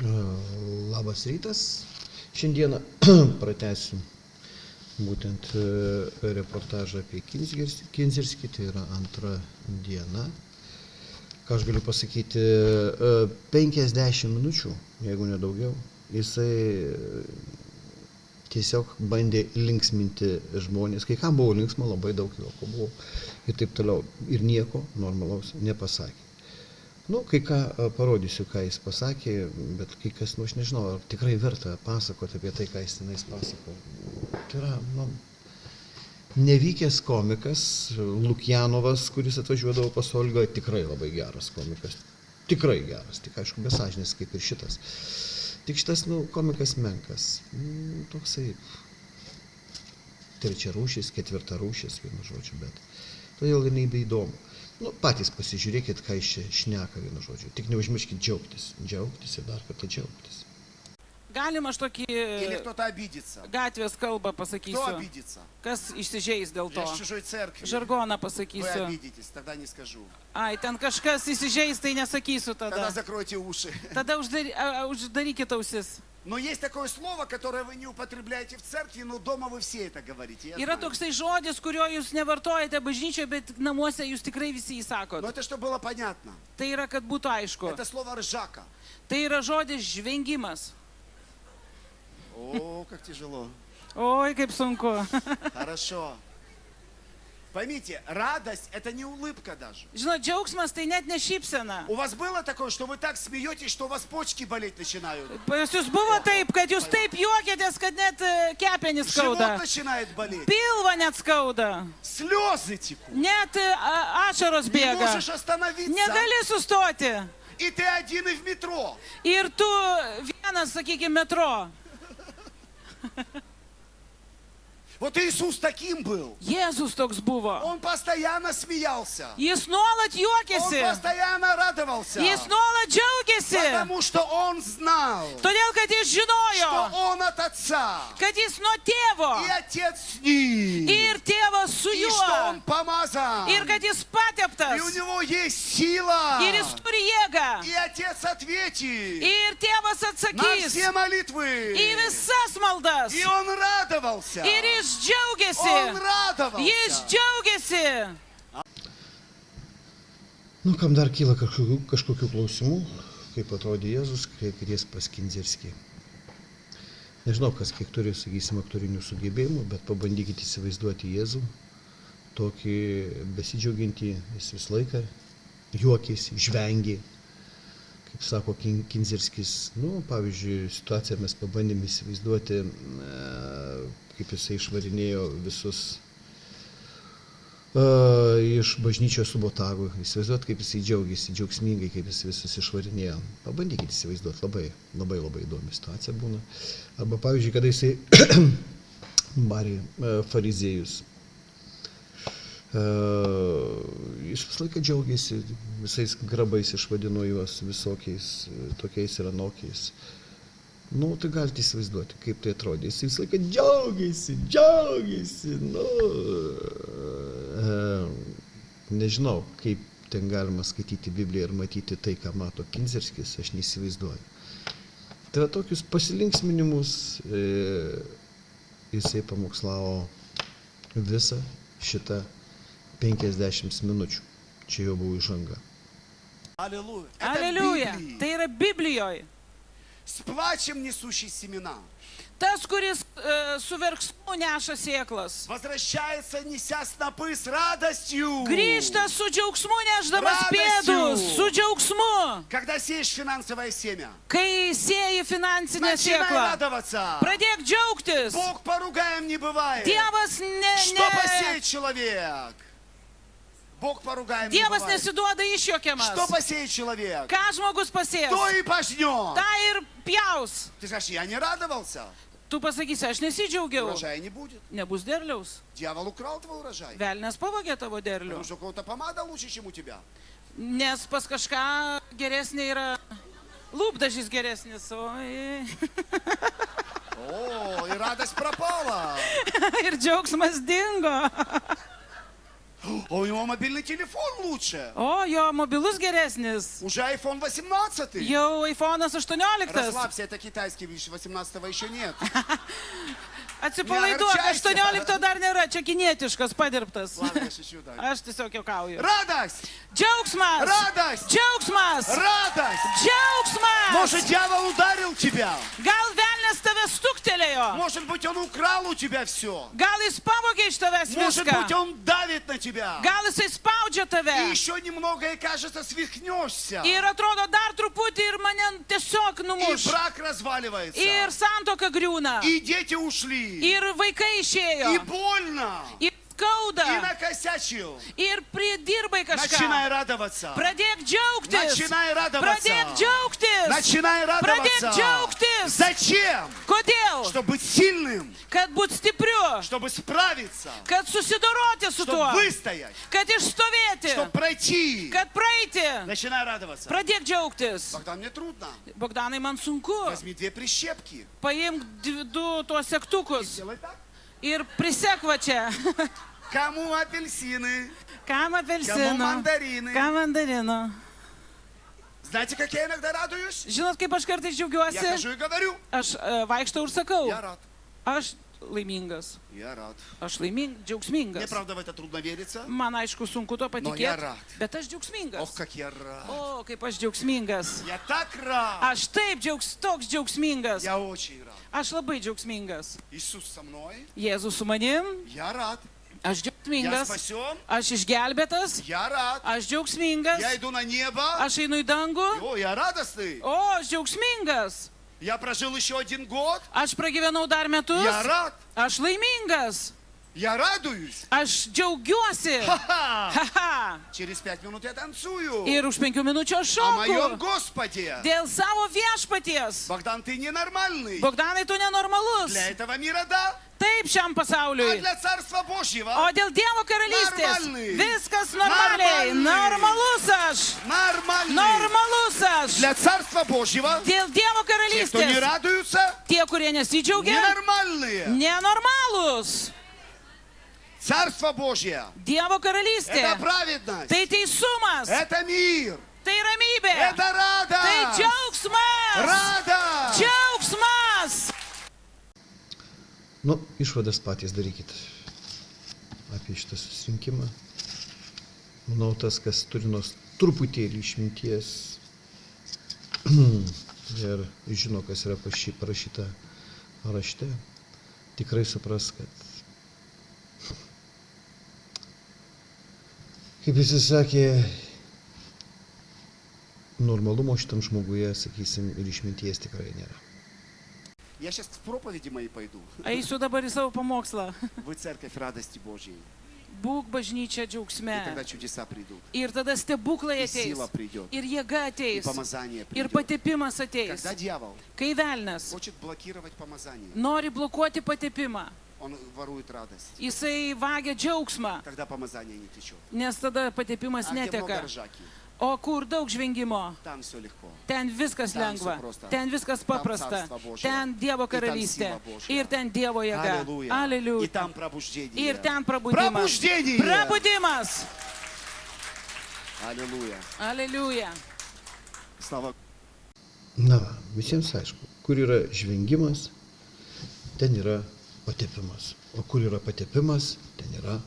Labas rytas. Šiandieną pratęsiu būtent reportažą apie Kinzerskį, tai yra antra diena. Ką aš galiu pasakyti, 50 minučių, jeigu nedaugiau, jisai tiesiog bandė linksminti žmonės. Kai kam buvo linksma, labai daug juoko buvo ir taip toliau. Ir nieko normalaus nepasakė. Kai ką parodysiu, ką jis pasakė, bet kai kas, aš nežinau, ar tikrai verta pasakoti apie tai, ką jis tenais pasakoja. Tai yra, nevykęs komikas, Lukjanovas, kuris atvažiuodavo pas Olgą, tikrai labai geras komikas. Tikrai geras, tik aišku, besažinis kaip ir šitas. Tik šitas, komikas menkas. Toksai trečia rūšis, ketvirta rūšis, vienu žodžiu, bet todėl ir nebeįdomu. Patys pasižiūrėkit, ką jis čia šneka, vienu žodžiu. Tik neužmirškit džiaugtis. Džiaugtis ir dar kartą džiaugtis. Galima aš tokį gatvės kalbą pasakysiu. Кто обидится? Kas išsižeis dėl to? Я с чужой церкви. Žargoną Вы pasakysiu. обидитесь, тогда не скажу. Ai, ten kažkas įsižeis, tai nesakysiu Тогда tada. закройте уши. Tada uždarykit ausis. Но есть такое слово, которое вы не употребляете в церкви, но дома вы все это говорите. Я Yra знаю. toksai žodis, kurio jūs nevartojate bažnyčioje, bet namuose jūs tikrai visi jį sakot. Но это чтобы было понятно. Tai yra, kad būtų aišku. Это слово ржака. Tai yra žodis žvengimas. О, как тяжело. Oi, kaip sunku. Хорошо. Поймите, радость это не улыбка даже. Žinot, džiaugsmas tai net ne šypsena. У вас было такое, что вы так смеетесь, что у вас почки болеть начинают? Pas jūs buvo taip, kad jūs taip juokėtės, kad net kepenį Живот skauda. начинает болеть. Pilva net skauda. Слезы текут. Net ašaros Не bėga. можешь остановиться. Negali sustoti. И ты один и в метро. Ir tu vienas, sakykime, metro. Вот Иисус таким был. Jėzus toks buvo. Он постоянно смеялся. Jis nuolat Он juokėsi. постоянно радовался. Jis nuolat džiaugiasi. Потому что он знал, Todėl, kad jis что žinojo, он от Отца. kad jis nuo tėvo И Отец с ним. ir tėvas su И что juo. он помазан. Ir kad jis И pateptas. у него есть сила. Ir jis turi jėgą. И Отец ответит Ir tėvas на atsakys все молитвы. į visas maldas. И он радовался. Ir jis Он džiaugiasi. радовался. Jis džiaugiasi. Kam dar kyla kažkokių klausimų, kaip atrodė Jėzus, kreipkitės pas Kinzerskį. Nežinau, kas kiek turi, sakysim, aktorinių sugebėjimų, bet pabandykite įsivaizduoti Jėzų, tokį besidžiaugiantį, jis visą laiką juokėsi, žvengė. Kaip sako Kinzerskis, pavyzdžiui, situaciją mes pabandėme įsivaizduoti, kaip jisai išvarinėjo visus iš bažnyčios su botagu. Įsivaizduoti, kaip jisai džiaugiasi, džiaugsmingai, kaip jis visus išvarinėjo. Pabandykite įsivaizduoti, labai įdomi situacija būna. Arba, pavyzdžiui, kada jisai barė fariziejus. Jis visą laiką džiaugiasi, visais grabais išvadino juos visokiais, tokiais ir anokiais. Tai galite įsivaizduoti, kaip tai atrodė. Jis visą laiką džiaugiasi. Nežinau, kaip ten galima skaityti Bibliją ir matyti tai, ką mato Kinzerskis, aš neįsivaizduoju. Tai yra tokius pasilinksminimus jisai pamokslavo visą šitą 50 minučių. Čia jau buvo įžanga. Аллилуйя. Это Aleliuja. в Библии. Tai yra Biblijoje. С плачем несущий семена. Tas, kuris su verksmu neša sėklas. Возвращается, неся снопы с радостью. Grįžta su džiaugsmu nešdamas Radasiu. pėdus. Su džiaugsmu. Когда сеешь финансовое семя, Kai sėji finansinę начинай sėklą. радоваться. Pradėk džiaugtis. Бог поругаем не бывает. Dievas, Что посеет человек? Бог поругаем не Dievas бывает. nesiduoda išjuokiamas. Что посеет человек? Ką žmogus pasės, То и пожнет. tą ir pjaus. Ты скажешь, я не радовался. Tu pasakysi, aš nesidžiaugiau. Урожая не будет. Nebus derliaus. Дьявол украл твой урожай. Velnes pavogė tavo derlių. Потому что у кого-то помада лучше, чем у тебя. Nes pas kažką geresnė yra lūpdažys geresnis. Oi. О, и радость пропала. Ir džiaugsmas dingo. А у него мобильный телефон лучше. O, jo mobilus geresnis. Уже iPhone 18. Jau iPhone 18. Расслабься, это китайский, видишь, 18-го еще нет. Atsipalaiduok, Nearčiausia. 18 dar nėra, čia kinietiškas, padirbtas. Ладно, я шучу, да. Aš tiesiog juokauju. Радость! Džiaugsmas! Радость! Džiaugsmas! Радость! Džiaugsmas! Может, дьявол ударил тебя? Gal velnės tave stuktelėjo? Может быть, он украл у тебя все? Gal jis pavogė iš tavęs Может быть, viską? он давит на тебя? Gal jisai spaudžia И tave? еще немного, и кажется, свихнешься. Ir atrodo dar truputį ir mane tiesiog И numuš. брак разваливается. Ir santoka griūna. И дети ушли. Ir vaikai И išėjo. больно. Ir И skauda. накосячил. Ir pridirbai Начинай kažką. радоваться. Pradėk džiaugtis. Начинай радоваться. Pradėk džiaugtis. Начинай радоваться. Pradėk džiaugtis. Зачем? Kodėl? Чтобы быть сильным. Kad būt stipriu. Чтобы справиться. Kad susidoroti su tuo. Чтобы выстоять. Kad išstovėti. Чтобы пройти. Kad praeiti. Начинай радоваться. Pradėk džiaugtis. Богдан, мне трудно. Bogdanai, man sunku. Возьми 2 прищепки. Paimk du tuos sektukus Сделай так. ir prisek va čia. Кому апельсины? Kam Кому apelsino? мандарины? Kam mandarino? Знаете, как я иногда радуюсь? Žinot, kaip aš kartais Я džiaugiuosi? хожу и говорю. Aš vaikštau ir sakau, Я рад. aš laimingas. Я рад. Aš Мне, džiaugsmingas. правда, в это трудно вериться. Man aišku, sunku to я patikėti, rad. bet aš džiaugsmingas. Ох, как я рад. O, kaip aš džiaugsmingas. Я так рад. Aš taip toks džiaugsmingas. Я очень рад. Aš labai džiaugsmingas. Иисус со мной. Jėzus su manim, Я рад. aš Я džiaugsmingas. спасен. Aš išgelbėtas, Я рад. aš džiaugsmingas. Я иду на небо. Aš einu į dangų. О, я радостный. O, aš džiaugsmingas. Я прожил еще 1 год. Aš pragyvenau dar metus. Я рад. Aš laimingas. Я радуюсь. Aš džiaugiuosi. Ха-ха. Haha. Через 5 минут я танцую. Ir už 5 minučių aš О моем šoku. Господе. Dėl savo viešpaties. Богдан, ты ненормальный. Bogdanai, tu nenormalus. Для этого мира, да. Taip šiam А pasauliui. для Царства Божьего O dėl Dievo karalystės. Normalny. Viskas normaliai. Normalny. Normalus aš. нормальный. Normalus aš. Для Царства Божьего Dėl Dievo те, кто не karalystės. радуются, Tie, kurie nesidžiaugia, ненормальные. nenormalūs. Царство Божье Dievo – это karalystė. праведность, Tai teisumas. это мир, Tai ramybė. это Tai радость. džiaugsmas. Радость. Džiaugsmas. Nu, išvadas patys darykit apie šitą susirinkimą. Manau, tas, kas turi nors truputėlį išminties ir žino, kas yra parašyta rašte, tikrai supras, kad, kaip jis sakė, normalumo šitam žmoguje, sakysim, ir išminties tikrai nėra. Я сейчас в проповеди моей пойду. Eisiu dabar į savo pamokslą. Вы церковь радости Божьей. Būk bažnyčia И džiaugsme. тогда чудеса придут. Ir tada stebuklai И ateis. сила придет. Ir jėga И ateis. помазание Ir придет. patepimas ateis. Когда дьявол Kai velnas хочет блокировать помазание, nori blokuoti patepimą, он ворует радость. jisai vagia džiaugsmą, Тогда помазание не течет. nes tada patepimas А где много neteka. ржаки, O kur daug žvengimo, там все легко. ten viskas Tam lengva, suprosta. ten viskas Tam paprasta, carstva Božja. ten Dievo Ir tam karalystė sila Božja. ir ten Dievo jėga. Аллилуйя. И Aleliuja. там пробуждение. Ir ten prabudimas. Пробуждение. Prabudimas. Аллилуйя. Aleliuja. Слава. Na, visiems aišku, kur yra žvengimas, ten yra patepimas. O kur yra patepimas, ten yra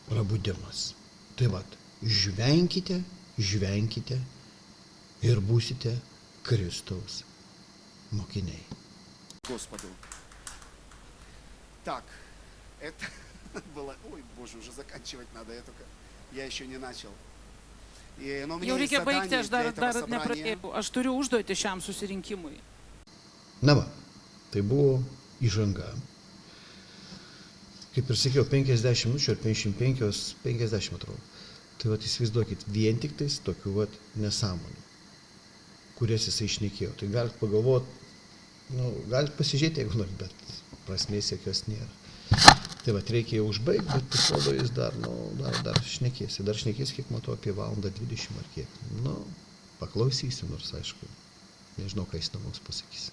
prabudimas. Tai vad, žvenkite, žvenkite ir būsite Kristaus mokiniai. Господу. Так, это было... Ой, Боже, уже заканчивать надо. Я еще не начал. Но у меня Jau есть reikia baigti, задание aš для dar этого собрания. nepradėjau. Aš turiu užduoti šiam susirinkimui. Na va, tai buvo įžanga. Kaip ir sakiau, 50 minučių ar 55, 50 atrodo. Tai vat įsivaizduokit, vien tik tais tokių vat nesąmonių, kurias jisai išnekėjo. Tai galit pagalvoti, galit pasižiūrėti, jeigu norit, bet prasmės jokios nėra. Tai vat reikia jau užbaigti, bet pasirodo jis dar šnekėsi. Dar šnekėsi, kiek matau, apie valandą 20 ar kiek. Paklausysim, nors aišku, nežinau, ką jis mums pasakys.